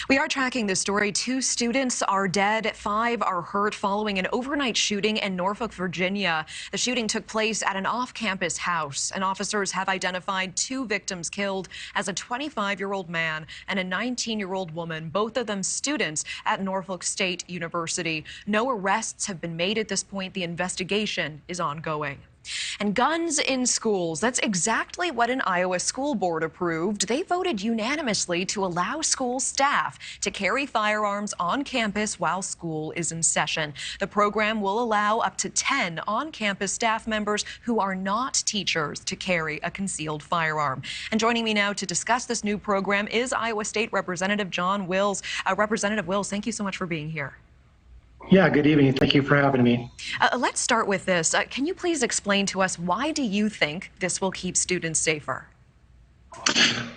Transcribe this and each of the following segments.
We are tracking this story. 2 students are dead, 5 are hurt following an overnight shooting in Norfolk, Virginia. The shooting took place at an off-campus house, and officers have identified 2 victims killed as a 25-year-old man and a 19-year-old woman, both of them students at Norfolk State University. No arrests have been made at this point. The investigation is ongoing. And guns in schools, that's exactly what an Iowa school board approved. They voted unanimously to allow school staff to carry firearms on campus while school is in session. The program will allow up to 10 on-campus staff members who are not teachers to carry a concealed firearm. And joining me now to discuss this new program is Iowa State Representative John Wills. Representative Wills, thank you so much for being here. Yeah, good evening. Thank you for having me. Let's start with this. Can you please explain to us, why do you think this will keep students safer?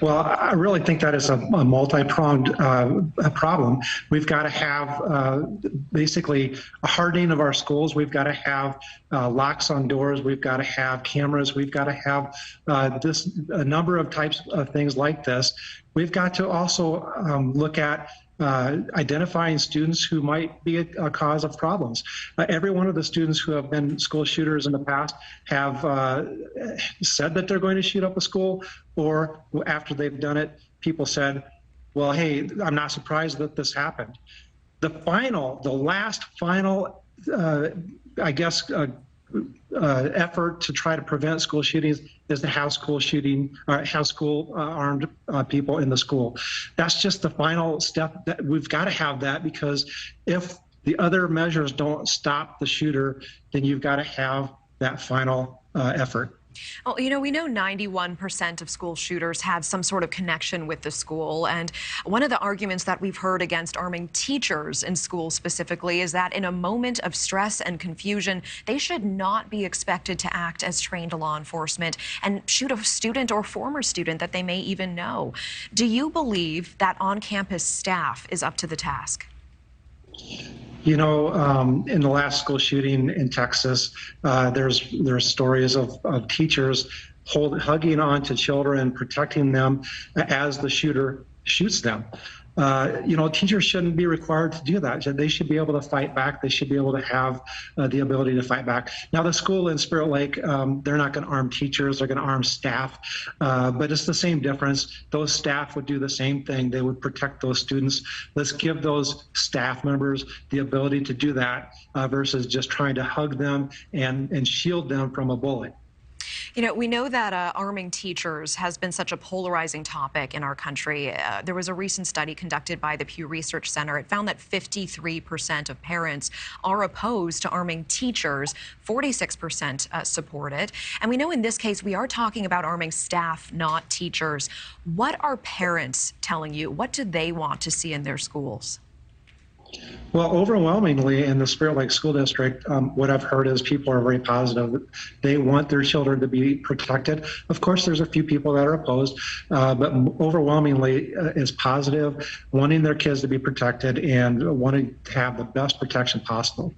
Well, I really think that is a multi-pronged problem. We've got to have basically a hardening of our schools. We've got to have locks on doors. We've got to have cameras. We've got to have a number of types of things like this. We've got to also look at identifying students who might be a cause of problems. Every one of the students who have been school shooters in the past have said that they're going to shoot up a school, or after they've done it, people said, well, hey, I'm not surprised that this happened. The last final, I guess, effort to try to prevent school shootings is to have school armed people in the school. That's just the final step. That we've got to have that, because if the other measures don't stop the shooter, then you've got to have that final effort. Well, you know, we know 91% of school shooters have some sort of connection with the school. And one of the arguments that we've heard against arming teachers in schools specifically is that in a moment of stress and confusion, they should not be expected to act as trained law enforcement and shoot a student or former student that they may even know. Do you believe that on-campus staff is up to the task? You know, in the last school shooting in Texas, there's stories of teachers hugging on to children, protecting them as the shooter shoots them. You know, teachers shouldn't be required to do that. They should be able to fight back. They should be able to have the ability to fight back. Now, the school in Spirit Lake, they're not going to arm teachers. They're going to arm staff. But it's the same difference. Those staff would do the same thing. They would protect those students. Let's give those staff members the ability to do that versus just trying to hug them and shield them from a bullet. You know, we know that arming teachers has been such a polarizing topic in our country. There was a recent study conducted by the Pew Research Center. It found that 53% of parents are opposed to arming teachers, 46% support it. And we know in this case, we are talking about arming staff, not teachers. What are parents telling you? What do they want to see in their schools? Well, overwhelmingly in the Spirit Lake School District, what I've heard is people are very positive. They want their children to be protected. Of course, there's a few people that are opposed, but overwhelmingly is positive, wanting their kids to be protected and wanting to have the best protection possible.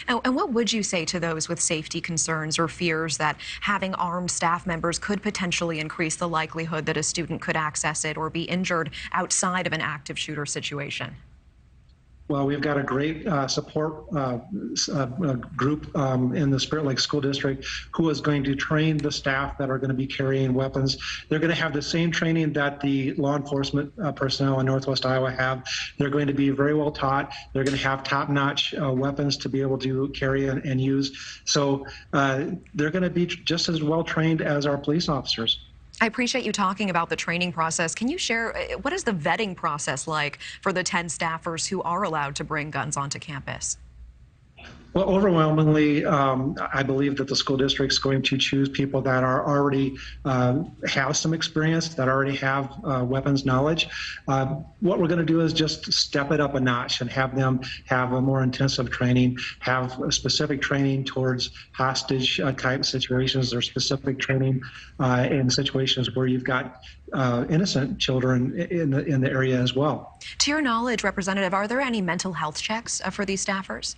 And what would you say to those with safety concerns or fears that having armed staff members could potentially increase the likelihood that a student could access it or be injured outside of an active shooter situation? Well, we've got a great support group in the Spirit Lake School District who is going to train the staff that are going to be carrying weapons. They're going to have the same training that the law enforcement personnel in Northwest Iowa have. They're going to be very well taught. They're going to have top-notch weapons to be able to carry and use. So they're going to be just as well trained as our police officers. I appreciate you talking about the training process. Can you share, what is the vetting process like for the 10 staffers who are allowed to bring guns onto campus? Well, overwhelmingly, I believe that the school district's going to choose people that are already have some experience, that already have weapons knowledge. What we're going to do is just step it up a notch and have them have a more intensive training, have a specific training towards hostage type situations, or specific training in situations where you've got innocent children in the area as well. To your knowledge, Representative, are there any mental health checks for these staffers?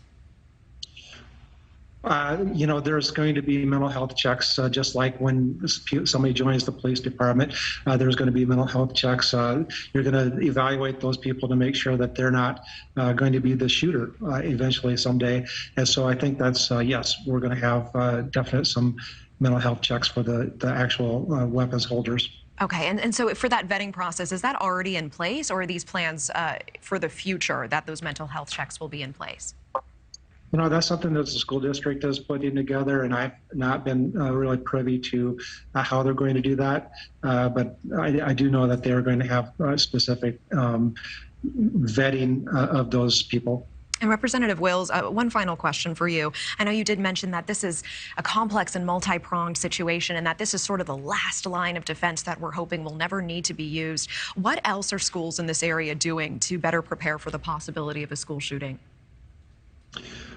There's going to be mental health checks, just like when somebody joins the police department. There's going to be mental health checks. You're going to evaluate those people to make sure that they're not going to be the shooter eventually someday. And so I think that's, yes, we're going to have definite some mental health checks for the actual weapons holders. Okay, and so for that vetting process, is that already in place, or are these plans for the future that those mental health checks will be in place? That's something that the school district is putting together, and I've not been really privy to how they're going to do that. But I do know that they are going to have specific vetting of those people. And Representative Wills, one final question for you. I know you did mention that this is a complex and multi-pronged situation, and that this is sort of the last line of defense that we're hoping will never need to be used. What else are schools in this area doing to better prepare for the possibility of a school shooting?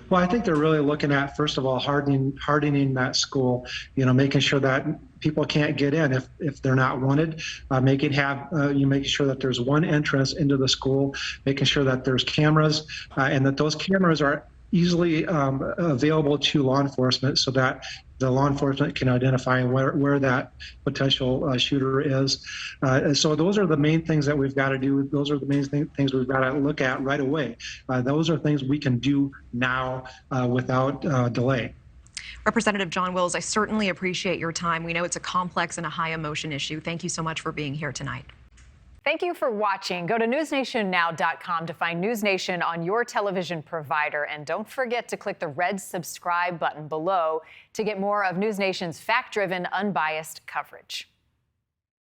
Well, I think they're really looking at, first of all, hardening that school, making sure that people can't get in if they're not wanted, making sure that there's one entrance into the school, making sure that there's cameras, and that those cameras are easily available to law enforcement so that the law enforcement can identify where that potential shooter is. So those are the main things that we've got to do. Those are the main things we've got to look at right away. Those are things we can do now without delay. Representative John Wills, I certainly appreciate your time. We know it's a complex and a high emotion issue. Thank you so much for being here tonight. Thank you for watching. Go to newsnationnow.com to find News Nation on your television provider. And don't forget to click the red subscribe button below to get more of News Nation's fact-driven, unbiased coverage.